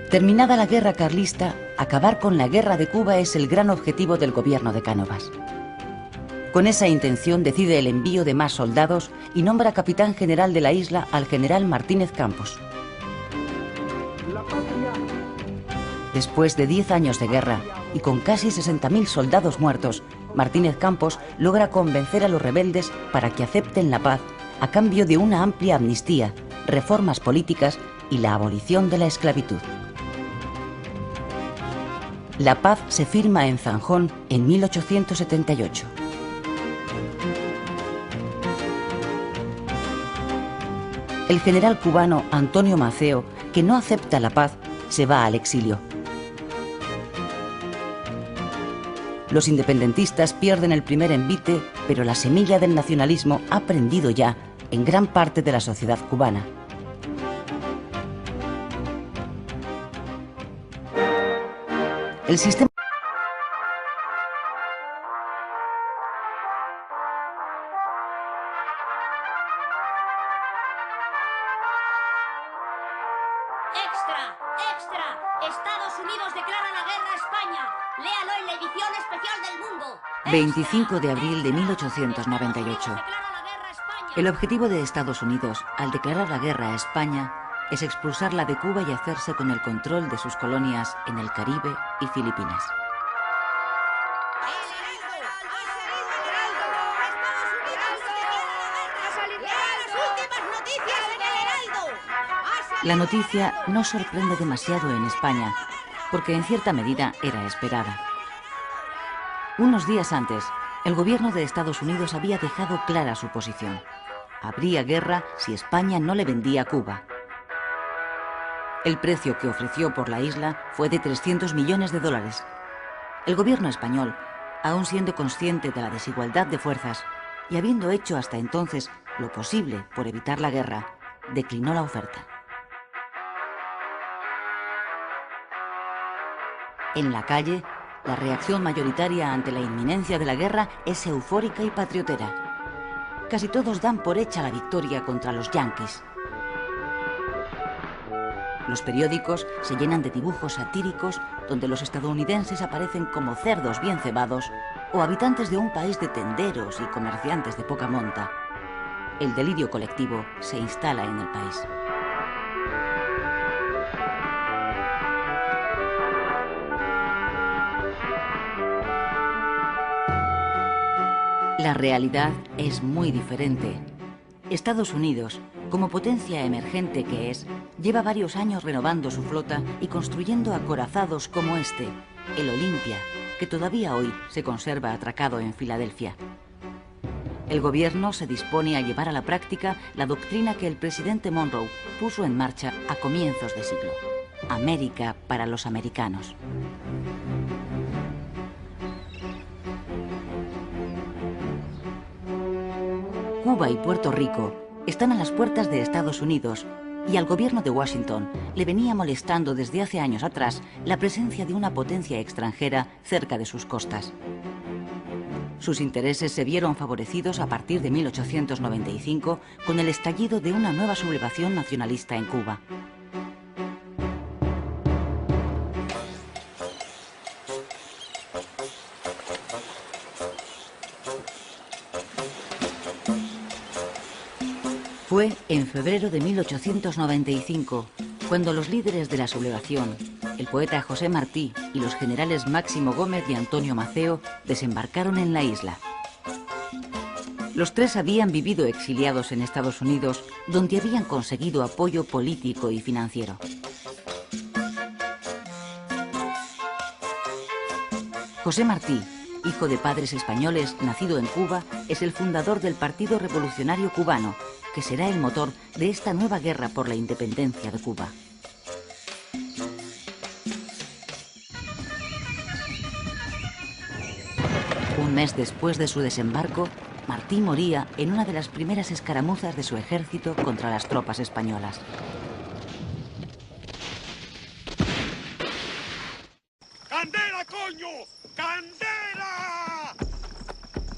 Terminada la guerra carlista, acabar con la guerra de Cuba es el gran objetivo del gobierno de Cánovas. Con esa intención decide el envío de más soldados y nombra capitán general de la isla al general Martínez Campos. Después de 10 años de guerra y con casi 60.000 soldados muertos, Martínez Campos logra convencer a los rebeldes para que acepten la paz a cambio de una amplia amnistía, reformas políticas y la abolición de la esclavitud. La paz se firma en Zanjón en 1878. El general cubano Antonio Maceo, que no acepta la paz, se va al exilio. Los independentistas pierden el primer envite, pero la semilla del nacionalismo ha prendido ya en gran parte de la sociedad cubana. El sistema ¡Extra! Estados Unidos declara la guerra a España. Léalo en la edición especial del Mundo. 25 de abril de 1898. El objetivo de Estados Unidos, al declarar la guerra a España, es expulsarla de Cuba y hacerse con el control de sus colonias en el Caribe y Filipinas. La noticia no sorprende demasiado en España, porque en cierta medida era esperada. Unos días antes, el gobierno de Estados Unidos había dejado clara su posición. Habría guerra si España no le vendía Cuba. El precio que ofreció por la isla fue de 300 millones de dólares. El gobierno español, aún siendo consciente de la desigualdad de fuerzas y habiendo hecho hasta entonces lo posible por evitar la guerra, declinó la oferta. En la calle, la reacción mayoritaria ante la inminencia de la guerra es eufórica y patriotera. Casi todos dan por hecha la victoria contra los yanquis. Los periódicos se llenan de dibujos satíricos donde los estadounidenses aparecen como cerdos bien cebados o habitantes de un país de tenderos y comerciantes de poca monta. El delirio colectivo se instala en el país. La realidad es muy diferente. Estados Unidos, como potencia emergente que es, lleva varios años renovando su flota y construyendo acorazados como este, el Olympia, que todavía hoy se conserva atracado en Filadelfia. El gobierno se dispone a llevar a la práctica la doctrina que el presidente Monroe puso en marcha a comienzos de siglo: América para los americanos. Cuba y Puerto Rico están a las puertas de Estados Unidos y al gobierno de Washington le venía molestando desde hace años atrás la presencia de una potencia extranjera cerca de sus costas. Sus intereses se vieron favorecidos a partir de 1895 con el estallido de una nueva sublevación nacionalista en Cuba. Fue en febrero de 1895 cuando los líderes de la sublevación, el poeta José Martí y los generales Máximo Gómez y Antonio Maceo, desembarcaron en la isla. Los tres habían vivido exiliados en Estados Unidos, donde habían conseguido apoyo político y financiero. José Martí, hijo de padres españoles, nacido en Cuba, es el fundador del Partido Revolucionario Cubano, que será el motor de esta nueva guerra por la independencia de Cuba. Un mes después de su desembarco, Martí moría en una de las primeras escaramuzas de su ejército contra las tropas españolas. ¡Candela, coño! ¡Candela!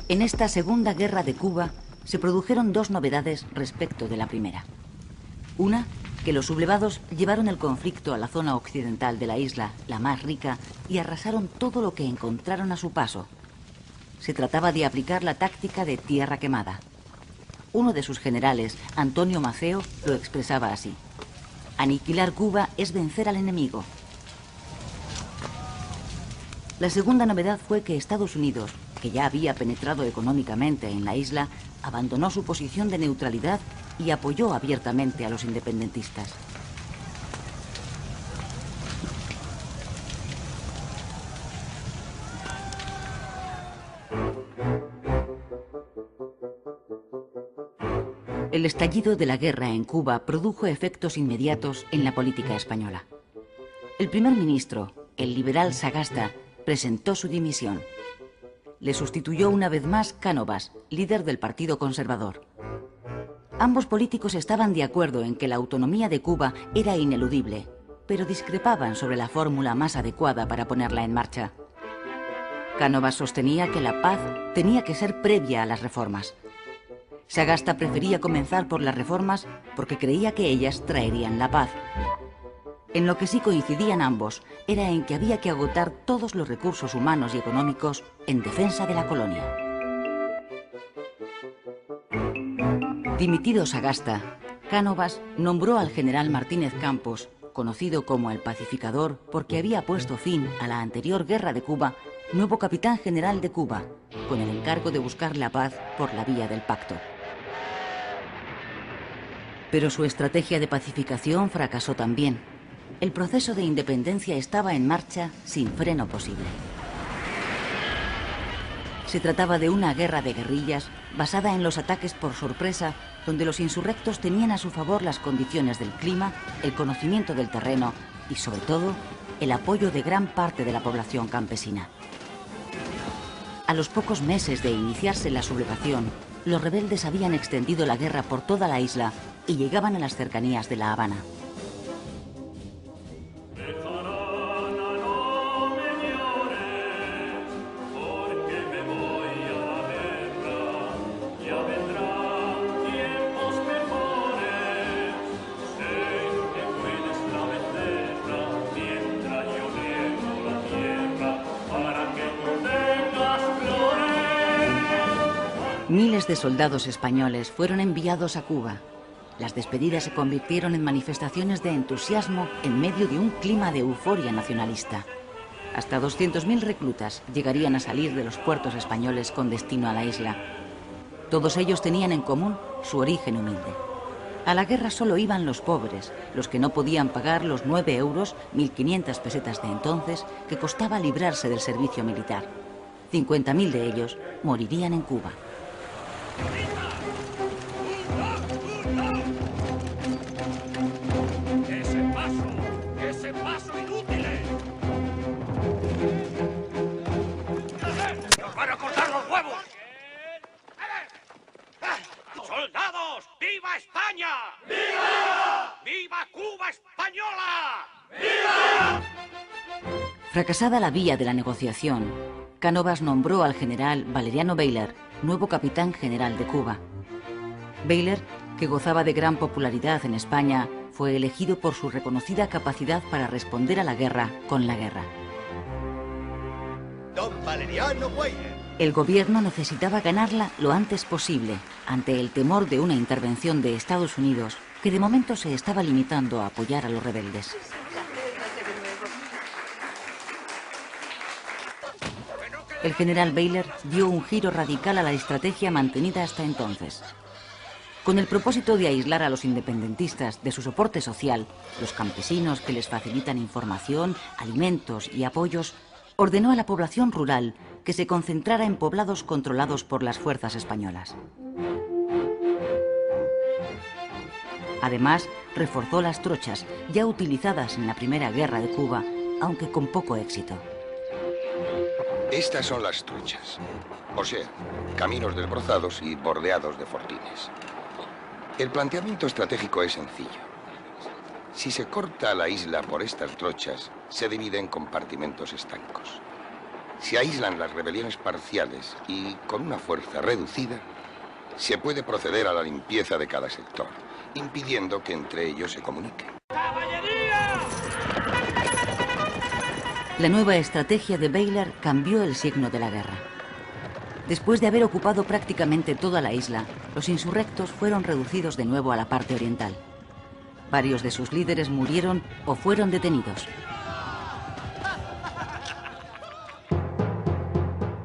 En esta Segunda Guerra de Cuba se produjeron dos novedades respecto de la primera. Una, que los sublevados llevaron el conflicto a la zona occidental de la isla, la más rica, y arrasaron todo lo que encontraron a su paso. Se trataba de aplicar la táctica de tierra quemada. Uno de sus generales, Antonio Maceo, lo expresaba así: aniquilar Cuba es vencer al enemigo. La segunda novedad fue que Estados Unidos, que ya había penetrado económicamente en la isla, abandonó su posición de neutralidad y apoyó abiertamente a los independentistas. El estallido de la guerra en Cuba produjo efectos inmediatos en la política española. El primer ministro, el liberal Sagasta, presentó su dimisión. Le sustituyó una vez más Cánovas, líder del Partido Conservador. Ambos políticos estaban de acuerdo en que la autonomía de Cuba era ineludible, pero discrepaban sobre la fórmula más adecuada para ponerla en marcha. Cánovas sostenía que la paz tenía que ser previa a las reformas. Sagasta prefería comenzar por las reformas porque creía que ellas traerían la paz. En lo que sí coincidían ambos era en que había que agotar todos los recursos humanos y económicos en defensa de la colonia. Dimitido Sagasta, Cánovas nombró al general Martínez Campos, conocido como el pacificador porque había puesto fin a la anterior guerra de Cuba, nuevo capitán general de Cuba, con el encargo de buscar la paz por la vía del pacto. Pero su estrategia de pacificación fracasó también. El proceso de independencia estaba en marcha sin freno posible. Se trataba de una guerra de guerrillas basada en los ataques por sorpresa, donde los insurrectos tenían a su favor las condiciones del clima, el conocimiento del terreno y, sobre todo, el apoyo de gran parte de la población campesina. A los pocos meses de iniciarse la sublevación, los rebeldes habían extendido la guerra por toda la isla y llegaban a las cercanías de La Habana. Miles de soldados españoles fueron enviados a Cuba. Las despedidas se convirtieron en manifestaciones de entusiasmo en medio de un clima de euforia nacionalista. Hasta 200.000 reclutas llegarían a salir de los puertos españoles con destino a la isla. Todos ellos tenían en común su origen humilde. A la guerra solo iban los pobres, los que no podían pagar los 9 euros, 1.500 pesetas de entonces, que costaba librarse del servicio militar. 50.000 de ellos morirían en Cuba. ¡Ese paso, inútiles! ¡Nos van a cortar los huevos! ¡Soldados! ¡Viva España! ¡Viva! ¡Viva Cuba española! ¡Viva! Fracasada la vía de la negociación, Cánovas nombró al general Valeriano Bayler nuevo capitán general de Cuba. Bayler, que gozaba de gran popularidad en España, fue elegido por su reconocida capacidad para responder a la guerra con la guerra. Don Valeriano Bayler. El gobierno necesitaba ganarla lo antes posible, ante el temor de una intervención de Estados Unidos, que de momento se estaba limitando a apoyar a los rebeldes. El general Bayler dio un giro radical a la estrategia mantenida hasta entonces. Con el propósito de aislar a los independentistas de su soporte social, los campesinos que les facilitan información, alimentos y apoyos, ordenó a la población rural que se concentrara en poblados controlados por las fuerzas españolas. Además, reforzó las trochas ya utilizadas en la Primera Guerra de Cuba, aunque con poco éxito. Estas son las truchas, o sea, caminos desbrozados y bordeados de fortines. El planteamiento estratégico es sencillo. Si se corta la isla por estas trochas, se divide en compartimentos estancos. Se aíslan las rebeliones parciales y, con una fuerza reducida, se puede proceder a la limpieza de cada sector. impidiendo que entre ellos se comuniquen. ¡Caballería! La nueva estrategia de Baylor cambió el signo de la guerra. Después de haber ocupado prácticamente toda la isla, los insurrectos fueron reducidos de nuevo a la parte oriental. Varios de sus líderes murieron o fueron detenidos.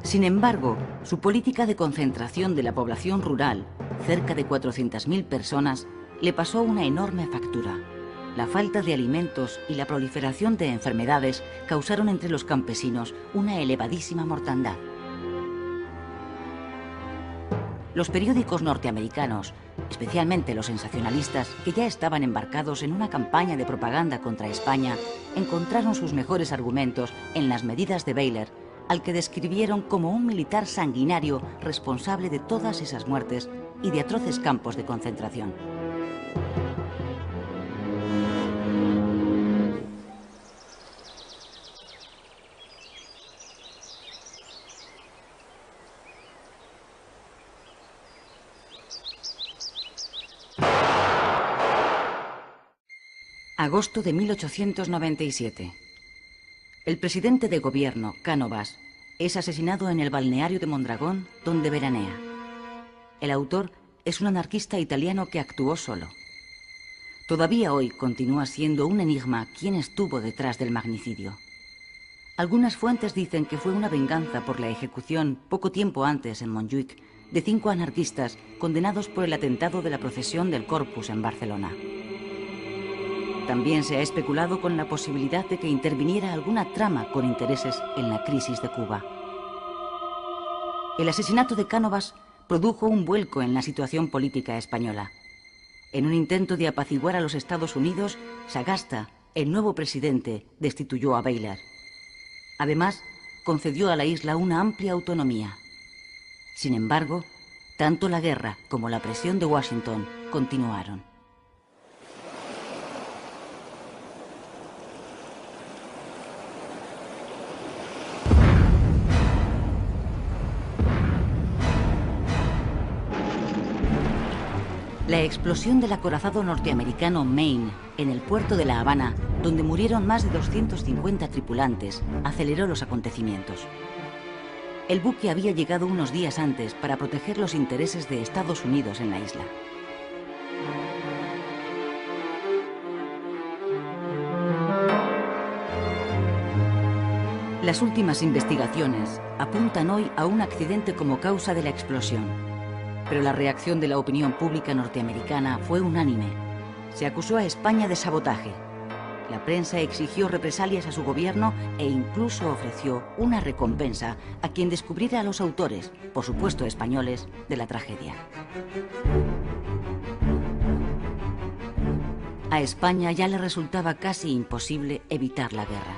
Sin embargo, su política de concentración de la población rural, cerca de 400.000 personas, le pasó una enorme factura. La falta de alimentos y la proliferación de enfermedades causaron entre los campesinos una elevadísima mortandad. Los periódicos norteamericanos, especialmente los sensacionalistas, que ya estaban embarcados en una campaña de propaganda contra España, encontraron sus mejores argumentos en las medidas de Baylor, al que describieron como un militar sanguinario responsable de todas esas muertes y de atroces campos de concentración. Agosto de 1897. El presidente de gobierno, Cánovas, es asesinado en el balneario de Mondragón, donde veranea. El autor es un anarquista italiano que actuó solo. Todavía hoy continúa siendo un enigma quién estuvo detrás del magnicidio. Algunas fuentes dicen que fue una venganza por la ejecución, poco tiempo antes en Montjuïc, de 5 anarquistas condenados por el atentado de la procesión del Corpus en Barcelona. También se ha especulado con la posibilidad de que interviniera alguna trama con intereses en la crisis de Cuba. El asesinato de Cánovas produjo un vuelco en la situación política española. En un intento de apaciguar a los Estados Unidos, Sagasta, el nuevo presidente, destituyó a Baylor. Además, concedió a la isla una amplia autonomía. Sin embargo, tanto la guerra como la presión de Washington continuaron. La explosión del acorazado norteamericano Maine en el puerto de La Habana, donde murieron más de 250 tripulantes, aceleró los acontecimientos. El buque había llegado unos días antes para proteger los intereses de Estados Unidos en la isla. Las últimas investigaciones apuntan hoy a un accidente como causa de la explosión. Pero la reacción de la opinión pública norteamericana fue unánime. Se acusó a España de sabotaje. La prensa exigió represalias a su gobierno e incluso ofreció una recompensa a quien descubriera a los autores, por supuesto españoles, de la tragedia. A España ya le resultaba casi imposible evitar la guerra.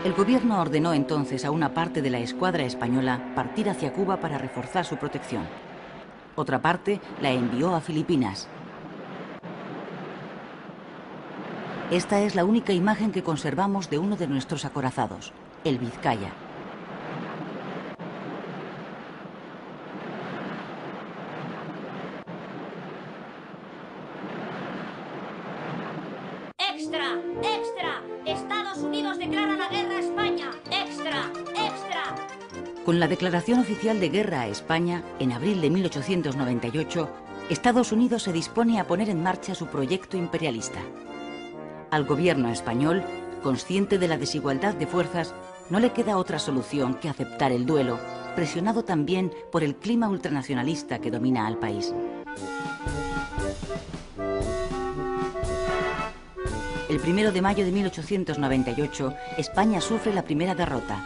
El gobierno ordenó entonces a una parte de la escuadra española partir hacia Cuba para reforzar su protección. Otra parte la envió a Filipinas. Esta es la única imagen que conservamos de uno de nuestros acorazados, el Vizcaya. ¡Extra! ¡Extra! ¡Estados Unidos declara la guerra a España! ¡Extra! ¡Extra! Con la declaración oficial de guerra a España, en abril de 1898, Estados Unidos se dispone a poner en marcha su proyecto imperialista. Al gobierno español, consciente de la desigualdad de fuerzas, no le queda otra solución que aceptar el duelo, presionado también por el clima ultranacionalista que domina al país. El 1 de mayo de 1898, España sufre la primera derrota.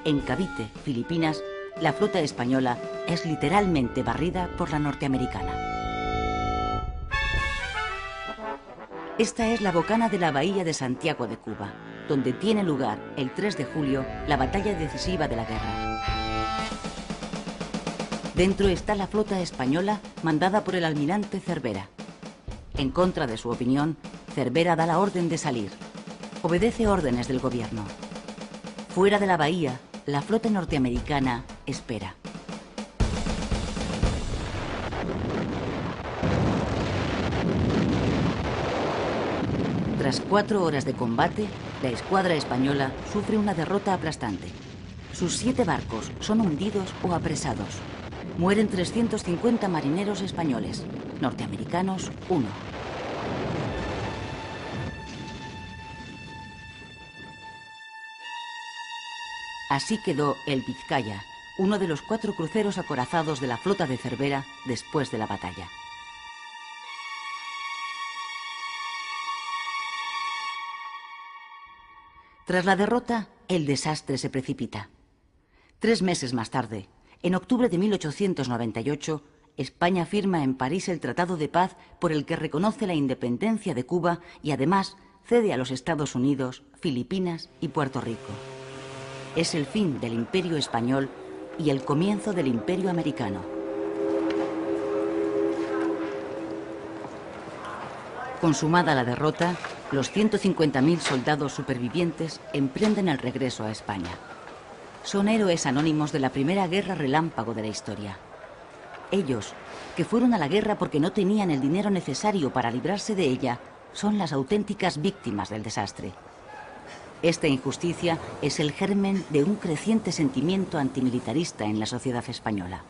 En Cavite, Filipinas, la flota española es literalmente barrida por la norteamericana. Esta es la bocana de la bahía de Santiago de Cuba, donde tiene lugar el 3 de julio la batalla decisiva de la guerra. Dentro está la flota española mandada por el almirante Cervera. En contra de su opinión, Cervera da la orden de salir. Obedece órdenes del gobierno. Fuera de la bahía, la flota norteamericana espera. Tras 4 horas de combate, la escuadra española sufre una derrota aplastante. Sus 7 barcos son hundidos o apresados. Mueren 350 marineros españoles, norteamericanos 1. Así quedó el Vizcaya, uno de los 4 cruceros acorazados de la flota de Cervera después de la batalla. Tras la derrota, el desastre se precipita. 3 meses más tarde, en octubre de 1898, España firma en París el Tratado de Paz por el que reconoce la independencia de Cuba y además cede a los Estados Unidos, Filipinas y Puerto Rico. Es el fin del Imperio español y el comienzo del Imperio americano. Consumada la derrota, los 150.000 soldados supervivientes emprenden el regreso a España. Son héroes anónimos de la primera guerra relámpago de la historia. Ellos, que fueron a la guerra porque no tenían el dinero necesario para librarse de ella, son las auténticas víctimas del desastre. Esta injusticia es el germen de un creciente sentimiento antimilitarista en la sociedad española.